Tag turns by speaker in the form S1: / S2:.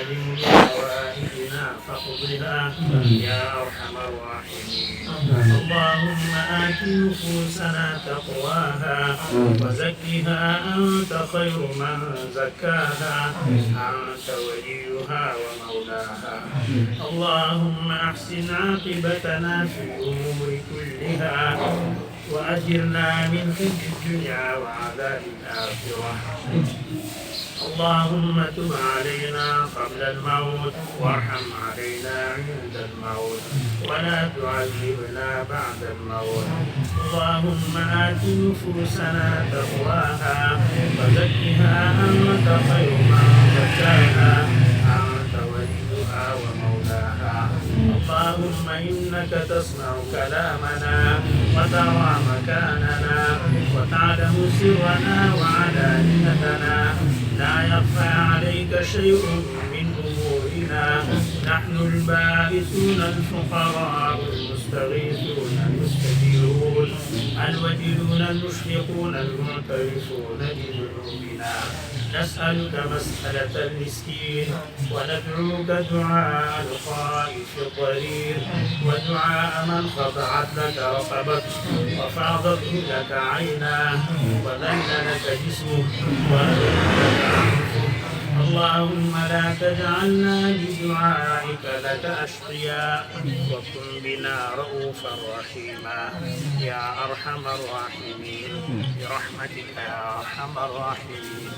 S1: عالم بحوائجنا فاقضها يا أرحم الراحمين. اللهم آت نفوسنا تقواها وزكها أنت خير من زكاها أنت وليها ومولاها. اللهم أحسن عاقبتنا في الأمور كلها وأجرنا من خزي الدنيا وعذاب الآخرة. اللهم تب علينا قبل الموت وارحم علينا عند الموت ولا تعذبنا بعد الموت. اللهم آت نفوسنا تقواها وزكها أنت خير من زكاها أنت وليها ومولاها. اللهم إنك تسمع كلامنا وترى مكاننا وتعلم سرنا وعلانيتنا. لا يخفى عليك شيء من أمورنا. نحن البائسون الفقراء المستغيثون المستجيرون الوجلون المشفقون المعترفون بذنوبنا. نسألك مسألة المسكين وندعوك دعاء الخائف الضرير ودعاء من خضعت لك رقبته وفاضت لك عيناه وذل لك جسمه ورضي لك عنفه. اللهم لا تجعلنا بدعائك لك أشقياء وكن بنا رؤوفا رحيما يا أرحم الراحمين برحمتك يا أرحم الراحمين.